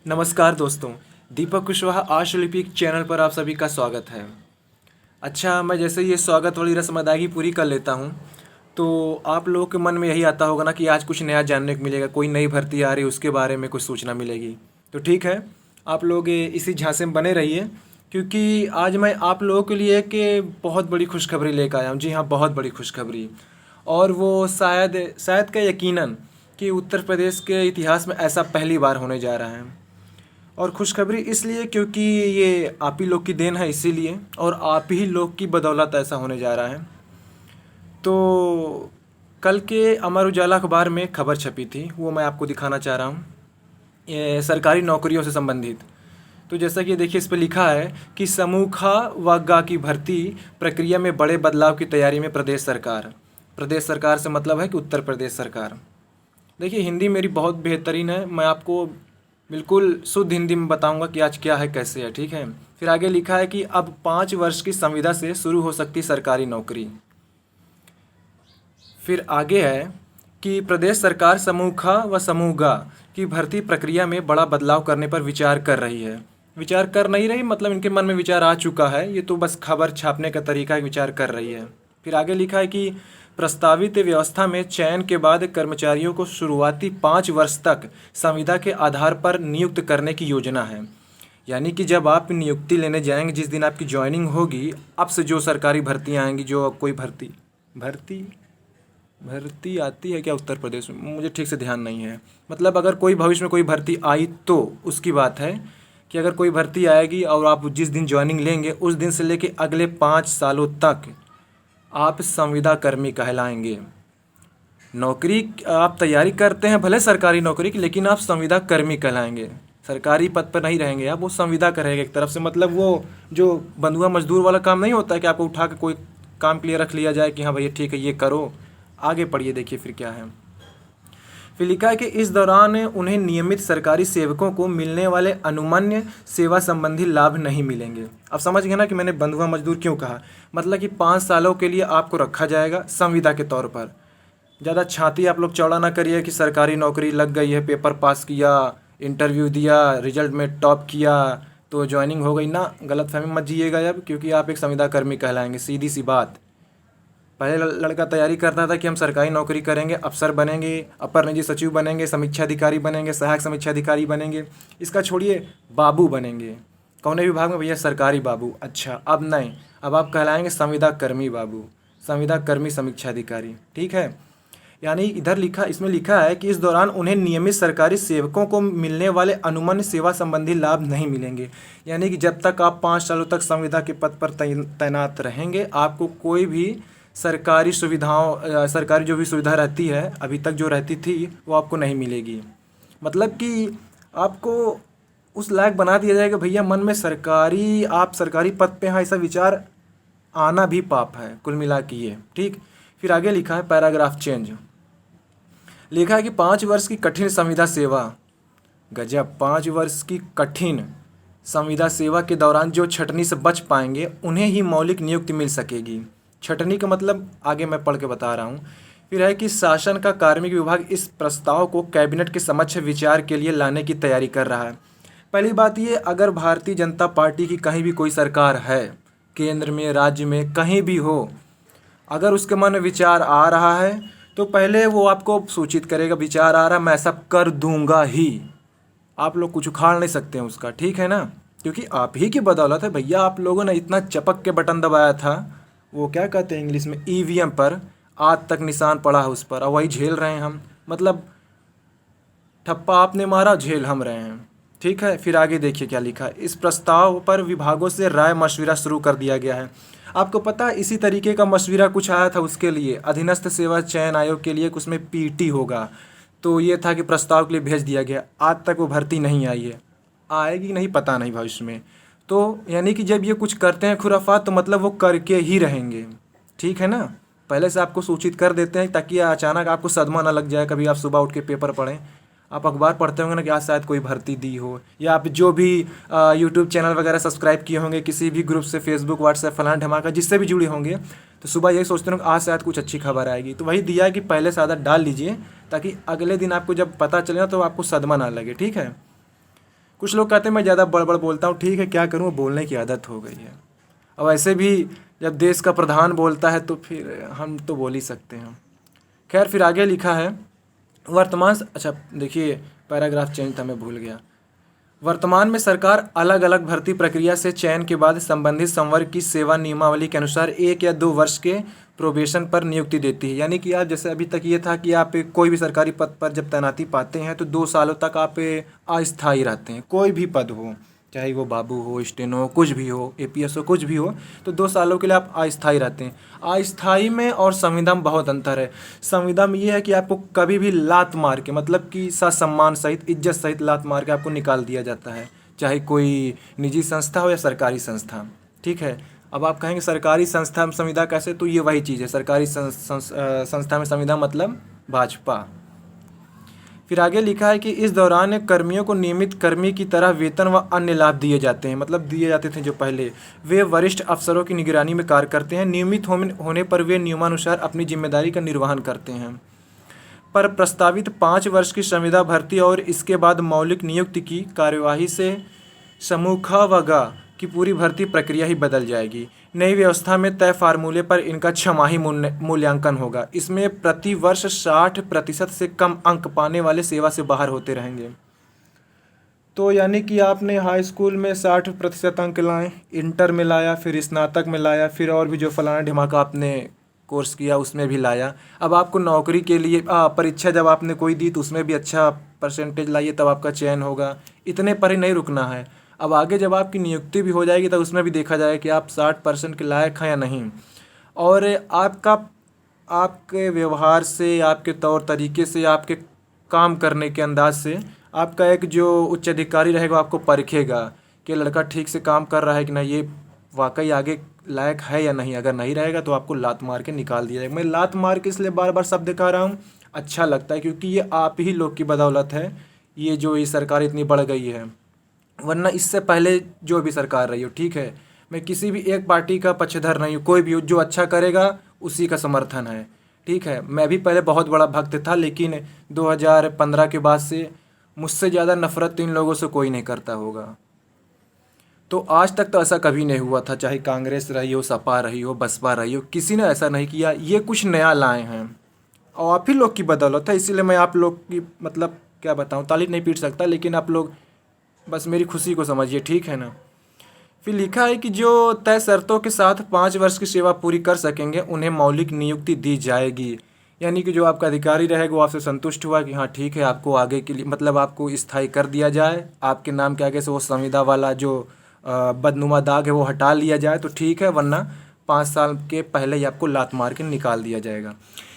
नमस्कार दोस्तों, दीपक कुशवाहा आशुलिपिक चैनल पर आप सभी का स्वागत है। अच्छा, मैं जैसे ये स्वागत वाली रस्म अदायगी पूरी कर लेता हूँ, तो आप लोगों के मन में यही आता होगा ना कि आज कुछ नया जानने को मिलेगा, कोई नई भर्ती आ रही है उसके बारे में कुछ सूचना मिलेगी। तो ठीक है, आप लोग इसी झांसे में बने रहिए, क्योंकि आज मैं आप लोगों के लिए एक बहुत बड़ी खुशखबरी लेकर आया हूँ। जी हाँ, बहुत बड़ी खुशखबरी। और वो शायद शायद क्या, यकीनन कि उत्तर प्रदेश के इतिहास में ऐसा पहली बार होने जा रहा है। और खुशखबरी इसलिए क्योंकि ये आप ही लोग की देन है, इसीलिए, और आप ही लोग की बदौलत ऐसा होने जा रहा है। तो कल के अमर उजाला अखबार में खबर छपी थी, वो मैं आपको दिखाना चाह रहा हूँ। ये सरकारी नौकरियों से संबंधित। तो जैसा कि देखिए, इस पर लिखा है कि समूह ख व ग की भर्ती प्रक्रिया में बड़े बदलाव की तैयारी में प्रदेश सरकार। प्रदेश सरकार से मतलब है कि उत्तर प्रदेश सरकार। देखिए, हिंदी मेरी बहुत बेहतरीन है, मैं आपको बिल्कुल शुद्ध हिंदी में बताऊंगा कि आज क्या है, कैसे है, ठीक है। फिर आगे लिखा है कि अब 5 वर्ष की संविदा से शुरू हो सकती सरकारी नौकरी। फिर आगे है कि प्रदेश सरकार समूह ख व समूह ग की भर्ती प्रक्रिया में बड़ा बदलाव करने पर विचार कर रही है। विचार कर नहीं रही मतलब इनके मन में विचार आ चुका है, ये तो बस खबर छापने का तरीका है, विचार कर रही है। फिर आगे लिखा है कि प्रस्तावित व्यवस्था में चयन के बाद कर्मचारियों को शुरुआती 5 वर्ष तक संविदा के आधार पर नियुक्त करने की योजना है। यानी कि जब आप नियुक्ति लेने जाएंगे, जिस दिन आपकी ज्वाइनिंग होगी, अब से जो सरकारी भर्तियाँ आएंगी, जो कोई भर्ती भर्ती भर्ती आती है क्या उत्तर प्रदेश में, मुझे ठीक से ध्यान नहीं है। मतलब अगर कोई भविष्य में कोई भर्ती आई तो उसकी बात है कि अगर कोई भर्ती आएगी और आप जिस दिन ज्वाइनिंग लेंगे उस दिन से लेके अगले 5 सालों तक आप संविदा कर्मी कहलाएंगे। नौकरी आप तैयारी करते हैं भले सरकारी नौकरी की, लेकिन आप संविदा कर्मी कहलाएंगे। सरकारी पद पर नहीं रहेंगे आप, वो संविदा का रहेगा एक तरफ से। मतलब वो जो बंधुआ मजदूर वाला काम नहीं होता है कि आपको उठा के कोई काम के लिए रख लिया जाए कि हाँ भैया ठीक है ये करो। आगे पढ़िए, देखिए फिर क्या है। फिर लिखा है कि इस दौरान उन्हें नियमित सरकारी सेवकों को मिलने वाले अनुमन्य सेवा संबंधी लाभ नहीं मिलेंगे। अब समझ गए ना कि मैंने बंधुआ मजदूर क्यों कहा। मतलब कि 5 सालों के लिए आपको रखा जाएगा संविदा के तौर पर। ज़्यादा छाती आप लोग चौड़ा ना करिए कि सरकारी नौकरी लग गई है, पेपर पास किया, इंटरव्यू दिया, रिजल्ट में टॉप किया तो ज्वाइनिंग हो गई ना। गलतफहमी मत जिएगा अब, क्योंकि आप एक संविदा कर्मी कहलाएंगे, सीधी सी बात। पहले लड़का तैयारी करता था कि हम सरकारी नौकरी करेंगे, अफसर बनेंगे, अपर निजी सचिव बनेंगे, समीक्षा अधिकारी बनेंगे, सहायक समीक्षा अधिकारी बनेंगे। इसका छोड़िए, बाबू बनेंगे कौन विभाग में भैया, सरकारी बाबू। अच्छा, अब नहीं, अब आप कहलाएंगे संविदा कर्मी बाबू, संविदा कर्मी समीक्षा अधिकारी, ठीक है। यानी इधर लिखा, इसमें लिखा है कि इस दौरान उन्हें नियमित सरकारी सेवकों को मिलने वाले अनुमन्य सेवा संबंधी लाभ नहीं मिलेंगे। यानी कि जब तक आप 5 सालों तक संविदा के पद पर तैनात रहेंगे, आपको कोई भी सरकारी सुविधाओं, सरकारी जो भी सुविधा रहती है अभी तक जो रहती थी, वो आपको नहीं मिलेगी। मतलब कि आपको उस लायक बना दिया जाएगा भैया, मन में सरकारी, आप सरकारी पद पे हैं ऐसा विचार आना भी पाप है, कुल मिला के ये, ठीक। फिर आगे लिखा है पैराग्राफ चेंज। लिखा है कि 5 वर्ष की कठिन संविदा सेवा। गजब, 5 वर्ष की कठिन संविदा सेवा के दौरान जो छटनी से बच पाएंगे उन्हें ही मौलिक नियुक्ति मिल सकेगी। छटनी का मतलब आगे मैं पढ़ के बता रहा हूँ। फिर है कि शासन का कार्मिक विभाग इस प्रस्ताव को कैबिनेट के समक्ष विचार के लिए लाने की तैयारी कर रहा है। पहली बात ये, अगर भारतीय जनता पार्टी की कहीं भी कोई सरकार है, केंद्र में, राज्य में, कहीं भी हो, अगर उसके मन में विचार आ रहा है तो पहले वो आपको सूचित करेगा, विचार आ रहा है, मैं ऐसा कर दूंगा ही। आप लोग कुछ उखाड़ नहीं सकते हैं उसका, ठीक है ना। क्योंकि आप ही की बदौलत है भैया, आप लोगों ने इतना चपक के बटन दबाया था, वो क्या कहते हैं इंग्लिश में, ईवीएम पर, आज तक निशान पड़ा है उस पर, और वही झेल रहे हैं हम। मतलब ठप्पा आपने मारा, झेल हम रहे हैं, ठीक है। फिर आगे देखिए क्या लिखा है। इस प्रस्ताव पर विभागों से राय मशविरा शुरू कर दिया गया है। आपको पता है इसी तरीके का मशविरा कुछ आया था उसके लिए, अधीनस्थ सेवा चयन आयोग के लिए, उसमें पीटी होगा। तो ये था कि प्रस्ताव के लिए भेज दिया गया, आज तक वो भर्ती नहीं आई है, आएगी नहीं पता नहीं भविष्य में। तो यानी कि जब ये कुछ करते हैं खुराफात, तो मतलब वो करके ही रहेंगे, ठीक है ना। पहले से आपको सूचित कर देते हैं ताकि अचानक आपको सदमा ना लग जाए। कभी आप सुबह उठ के पेपर पढ़ें, आप अखबार पढ़ते होंगे ना कि आज शायद कोई भर्ती दी हो, या आप जो भी यूट्यूब चैनल वगैरह सब्सक्राइब किए होंगे किसी भी ग्रुप से, फेसबुक, व्हाट्सएप, फलाना ढमाका, जिससे भी जुड़े होंगे, तो सुबह यही सोचते होंगे आज शायद कुछ अच्छी खबर आएगी। तो वही दिया है कि पहले से आदत डाल लीजिए ताकि अगले दिन आपको जब पता चले ना तो आपको सदमा ना लगे, ठीक है। कुछ लोग कहते हैं मैं ज़्यादा बड़बड़ बोलता हूँ, ठीक है क्या करूँ, बोलने की आदत हो गई है। अब ऐसे भी जब देश का प्रधान बोलता है तो फिर हम तो बोल ही सकते हैं। खैर फिर आगे लिखा है वर्तमान, अच्छा देखिए पैराग्राफ चेंज था, मैं भूल गया। वर्तमान में सरकार अलग अलग भर्ती प्रक्रिया से चयन के बाद संबंधित संवर्ग की सेवा नियमावली के अनुसार 1 या 2 वर्ष के प्रोबेशन पर नियुक्ति देती है। यानी कि आप जैसे अभी तक ये था कि आप कोई भी सरकारी पद पर जब तैनाती पाते हैं तो 2 सालों तक आप अस्थायी रहते हैं। कोई भी पद हो, चाहे वो बाबू हो, स्टेनो हो, कुछ भी हो, एपीएस हो, कुछ भी हो, तो 2 सालों के लिए आप अस्थायी रहते हैं। अस्थायी में और संविदा में बहुत अंतर है। संविदा में ये है कि आपको कभी भी लात मार के, मतलब कि ससम्मान सहित, इज्जत सहित लात मार के आपको निकाल दिया जाता है, चाहे कोई निजी संस्था हो या सरकारी संस्था। ठीक है। अब आप कहेंगे सरकारी संस्था में संविदा कैसे, तो ये वही चीज़ है, सरकारी संस्था में संविदा मतलब भाजपा। फिर आगे लिखा है कि इस दौरान कर्मियों को नियमित कर्मी की तरह वेतन व अन्य लाभ दिए जाते हैं, मतलब दिए जाते थे जो पहले। वे वरिष्ठ अफसरों की निगरानी में कार्य करते हैं। नियमित होने पर वे नियमानुसार अपनी जिम्मेदारी का निर्वहन करते हैं। पर प्रस्तावित 5 वर्ष की संविदा भर्ती और इसके बाद मौलिक नियुक्ति की कार्यवाही से समूह ख व ग की पूरी भर्ती प्रक्रिया ही बदल जाएगी। नई व्यवस्था में तय फार्मूले पर इनका छमाही मूल्यांकन होगा। इसमें प्रति वर्ष 60% से कम अंक पाने वाले सेवा से बाहर होते रहेंगे। तो यानी कि आपने हाई स्कूल में 60% अंक लाए, इंटर में लाया, फिर स्नातक में लाया, फिर और भी जो फलाना ढिमाका आपने कोर्स किया उसमें भी लाया। अब आपको नौकरी के लिए परीक्षा जब आपने कोई दी तो उसमें भी अच्छा परसेंटेज लाइए, तब आपका चयन होगा। इतने पर ही नहीं रुकना है। अब आगे जब आपकी नियुक्ति भी हो जाएगी तब उसमें भी देखा जाएगा कि आप 60% के लायक हैं या नहीं। और आपके व्यवहार से, आपके तौर तरीके से, आपके काम करने के अंदाज से आपका एक जो उच्च अधिकारी रहेगा आपको परखेगा कि लड़का ठीक से काम कर रहा है कि नहीं, ये वाकई आगे लायक है या नहीं। अगर नहीं रहेगा तो आपको लात मार के निकाल दिया जाएगा। मैं लात मार के इसलिए बार बार शब्द दिखा रहा हूँ, अच्छा लगता है, क्योंकि ये आप ही लोग की बदौलत है ये जो ये सरकार इतनी बढ़ गई है। वरना इससे पहले जो भी सरकार रही हो, ठीक है, मैं किसी भी एक पार्टी का पक्षधर नहीं हूँ, कोई भी हो जो अच्छा करेगा उसी का समर्थन है। ठीक है, मैं भी पहले बहुत बड़ा भक्त था, लेकिन 2015 के बाद से मुझसे ज़्यादा नफरत तो इन लोगों से कोई नहीं करता होगा। तो आज तक तो ऐसा कभी नहीं हुआ था, चाहे कांग्रेस रही हो, सपा रही हो, बसपा रही हो, किसी ने ऐसा नहीं किया। ये कुछ नया लाए हैं और आप ही लोग की बदौलत है। इसीलिए मैं आप लोग की, मतलब क्या बताऊँ, ताली नहीं पीट सकता, लेकिन आप लोग बस मेरी खुशी को समझिए, ठीक है ना। फिर लिखा है कि जो तय शर्तों के साथ 5 वर्ष की सेवा पूरी कर सकेंगे उन्हें मौलिक नियुक्ति दी जाएगी। यानी कि जो आपका अधिकारी रहेगा वो आपसे संतुष्ट हुआ कि हाँ ठीक है, आपको आगे के लिए, मतलब आपको स्थायी कर दिया जाए, आपके नाम के आगे से वो संविदा वाला जो बदनुमा दाग है वो हटा लिया जाए तो ठीक है, वरना 5 साल के पहले ही आपको लात मार के निकाल दिया जाएगा।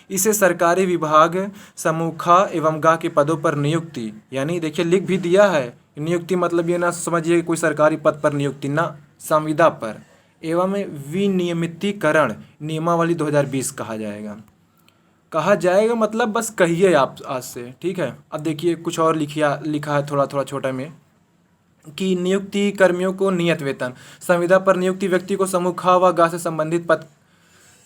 इसे सरकारी विभाग समूह ख एवं ग के पदों पर नियुक्ति, यानी देखिए लिख भी दिया है, नियुक्ति मतलब ये ना समझिए कोई सरकारी पद पर नियुक्ति, ना, संविदा पर एवं विनियमितीकरण नियमावली 2020 कहा जाएगा, मतलब बस कहिए आप आज से, ठीक है। अब देखिए कुछ और लिखा है थोड़ा थोड़ा छोटा में कि नियुक्ति कर्मियों को नियत वेतन, संविदा पर नियुक्ति व्यक्ति को समूह ख व ग से संबंधित पद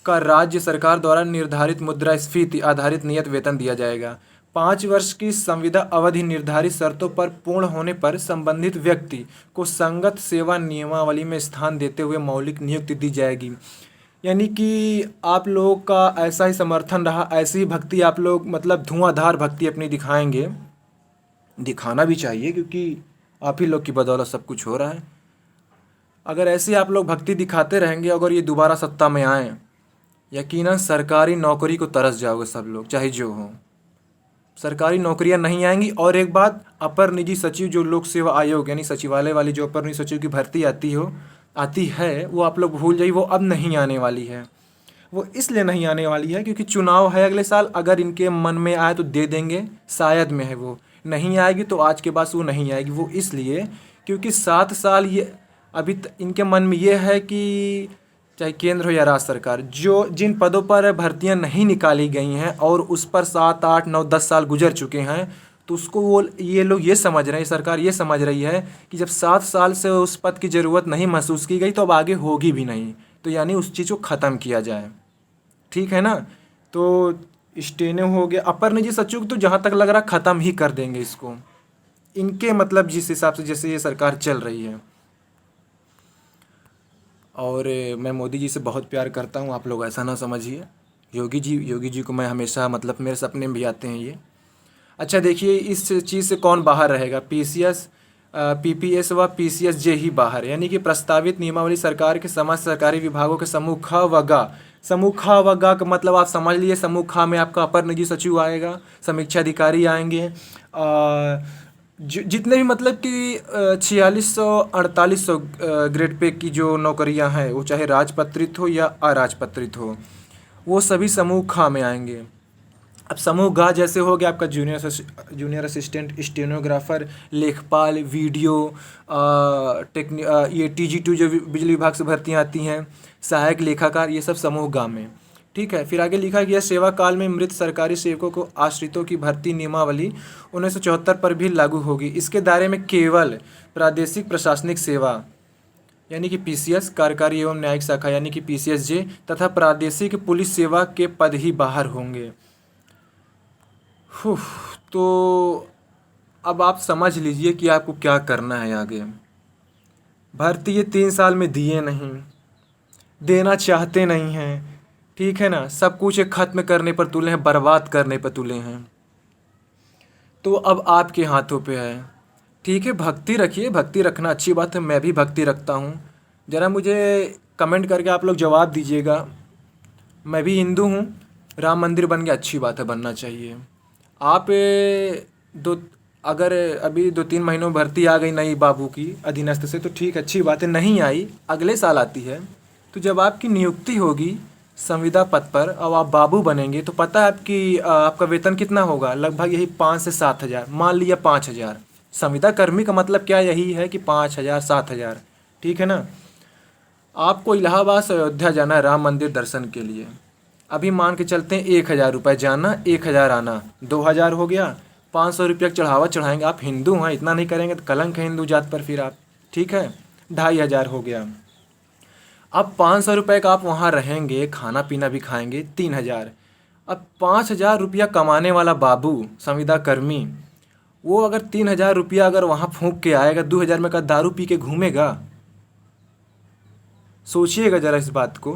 का राज्य सरकार द्वारा निर्धारित मुद्रास्फीति आधारित नियत वेतन दिया जाएगा। 5 वर्ष की संविदा अवधि निर्धारित शर्तों पर पूर्ण होने पर संबंधित व्यक्ति को संगत सेवा नियमावली में स्थान देते हुए मौलिक नियुक्ति दी जाएगी। यानी कि आप लोगों का ऐसा ही समर्थन रहा, ऐसी ही भक्ति आप लोग, मतलब धुआंधार भक्ति अपनी दिखाएंगे, दिखाना भी चाहिए क्योंकि आप ही लोग की बदौलत सब कुछ हो रहा है। अगर ऐसे आप लोग भक्ति दिखाते रहेंगे, अगर ये दोबारा सत्ता में आए, यकीनन सरकारी नौकरी को तरस जाओगे सब लोग, चाहे जो हो। सरकारी नौकरियां नहीं आएंगी। और एक बात, अपर निजी सचिव जो लोक सेवा आयोग यानी सचिवालय वाली जो अपर निजी सचिव की भर्ती आती है वो आप लोग भूल जाइए, वो अब नहीं आने वाली है। वो इसलिए नहीं आने वाली है क्योंकि चुनाव है अगले साल, अगर इनके मन में आए तो दे देंगे, शायद में है, वो नहीं आएगी तो आज के बाद वो नहीं आएगी। वो इसलिए क्योंकि 7 साल ये अभी इनके मन में ये है कि चाहे केंद्र हो या राज्य सरकार, जो जिन पदों पर भर्तियां नहीं निकाली गई हैं और उस पर 7, 8, 9, 10 साल गुजर चुके हैं, तो उसको ये लोग ये समझ रहे हैं, सरकार ये समझ रही है कि जब 7 साल से उस पद की ज़रूरत नहीं महसूस की गई तो अब आगे होगी भी नहीं, तो यानी उस चीज़ को ख़त्म किया जाए, ठीक है ना। तो स्टेनो हो गया, अपर निजी सचिव तो जहाँ तक लग रहा ख़त्म ही कर देंगे इसको, इनके मतलब जिस हिसाब से जैसे ये सरकार चल रही है। और मैं मोदी जी से बहुत प्यार करता हूँ, आप लोग ऐसा ना समझिए। योगी जी को मैं हमेशा मतलब मेरे सपने में भी आते हैं ये। अच्छा देखिए, इस चीज़ से कौन बाहर रहेगा? पीसीएस, पीपीएस व पीसीएस जे ही बाहर, यानी कि प्रस्तावित नियमावली सरकार के समस्त सरकारी विभागों के समूह ख व ग। समूह ख व ग का मतलब आप समझ लिए, समूह ख में आपका अपर निजी सचिव आएगा, समीक्षा अधिकारी आएंगे, जितने भी मतलब कि 4600 4800 ग्रेड पे की जो नौकरियां हैं, वो चाहे राजपत्रित हो या अराजपत्रित हो, वो सभी समूह ख में आएंगे। अब समूह ग जैसे हो गया आपका जूनियर असिस्टेंट, स्टेनोग्राफर, लेखपाल, वीडियो, ये TG2 जो बिजली विभाग से भर्तियां आती हैं, सहायक लेखाकार, ये सब समूह ग में। ठीक है, फिर आगे लिखा गया सेवा काल में मृत सरकारी सेवकों को आश्रितों की भर्ती नियमावली 1974 पर भी लागू होगी। इसके दायरे में केवल प्रादेशिक प्रशासनिक सेवा यानी कि पीसीएस, कार्यकारी एवं न्यायिक शाखा यानी कि PCSJ तथा प्रादेशिक पुलिस सेवा के पद ही बाहर होंगे। तो अब आप समझ लीजिए कि आपको क्या करना है आगे। भर्ती ये 3 साल में दिए नहीं, देना चाहते नहीं हैं, ठीक है ना, सब कुछ ख़त्म करने पर तुले हैं, बर्बाद करने पर तुले हैं। तो अब आपके हाथों पे है। ठीक है, भक्ति रखिए, भक्ति रखना अच्छी बात है, मैं भी भक्ति रखता हूँ। ज़रा मुझे कमेंट करके आप लोग जवाब दीजिएगा। मैं भी हिंदू हूँ, राम मंदिर बन गया, अच्छी बात है, बनना चाहिए। आप दो अगर अभी 2-3 महीनों में भर्ती आ गई नई बाबू की अधीनस्थ से तो ठीक, अच्छी बात है। नहीं आई, अगले साल आती है, तो जब आपकी नियुक्ति होगी संविदा पद पर और आप बाबू बनेंगे, तो पता है आपका वेतन कितना होगा? लगभग यही 5 से 7 हज़ार, मान लिया 5 हज़ार। संविदा कर्मी का मतलब क्या यही है कि 5 हज़ार 7 हज़ार, ठीक है ना। आपको इलाहाबाद से अयोध्या जाना है राम मंदिर दर्शन के लिए, अभी मान के चलते हैं 1,000 रुपये जाना, 1,000 आना, 2,000 हो गया। 500 रुपये का चढ़ावा चढ़ाएंगे, आप हिंदू हैं, इतना नहीं करेंगे तो कलंक है हिंदू जात पर फिर आप, ठीक है। 2,500 हो गया। अब 500 रुपये का आप वहाँ रहेंगे, खाना पीना भी खाएंगे, 3,000। अब 5,000 रुपया कमाने वाला बाबू संविदा कर्मी, वो अगर 3,000 रुपया अगर वहाँ फूंक के आएगा, 2,000 में का दारू पी के घूमेगा? सोचिएगा ज़रा इस बात को।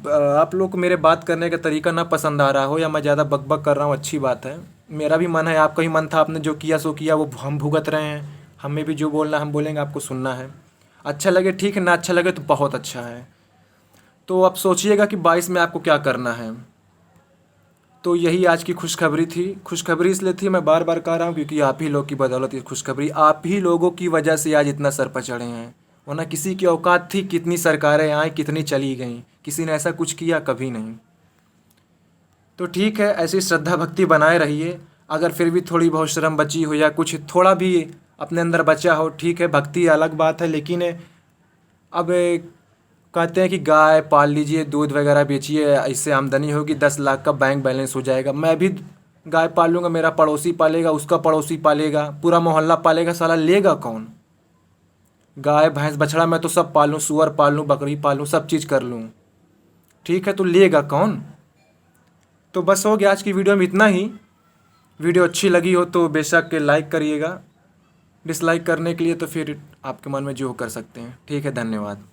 आप लोग को मेरे बात करने का तरीका ना पसंद आ रहा हो या मैं ज़्यादा बकबक कर रहा हूँ, अच्छी बात है। मेरा भी मन है, आपका ही मन था, आपने जो किया सो किया, वो हम भुगत रहे हैं। हमें भी जो बोलना हम बोलेंगे, आपको सुनना है। अच्छा लगे ठीक है, ना अच्छा लगे तो बहुत अच्छा है। तो अब सोचिएगा कि 22 में आपको क्या करना है। तो यही आज की खुशखबरी थी। खुशखबरी इसलिए थी, मैं बार बार कह रहा हूँ, क्योंकि आप ही लोग की बदौलत ये खुशखबरी, आप ही लोगों की वजह से आज इतना सर पर चढ़े हैं। वरना किसी की औकात थी? कितनी सरकारें आई, कितनी चली गईं, किसी ने ऐसा कुछ किया? कभी नहीं। तो ठीक है, ऐसी श्रद्धा भक्ति बनाए रहिए। अगर फिर भी थोड़ी बहुत शर्म बची हो या कुछ थोड़ा भी अपने अंदर बचा हो, ठीक है, भक्ति अलग बात है। लेकिन अब कहते हैं कि गाय पाल लीजिए, दूध वगैरह बेचिए, इससे आमदनी होगी, 10 लाख का बैंक बैलेंस हो जाएगा। मैं भी गाय पाल लूँगा, मेरा पड़ोसी पालेगा, उसका पड़ोसी पालेगा, पूरा मोहल्ला पालेगा, साला लेगा कौन? गाय भैंस बछड़ा मैं तो सब पाल लूँ, सुअर पाल लूँ, बकरी पाल लूँ, सब चीज़ कर लूँ, ठीक है, तो लेगा कौन? तो बस हो गया आज की वीडियो में इतना ही। वीडियो अच्छी लगी हो तो बेशक लाइक करिएगा, डिसलाइक करने के लिए तो फिर आपके मन में जो कर सकते हैं। ठीक है, धन्यवाद।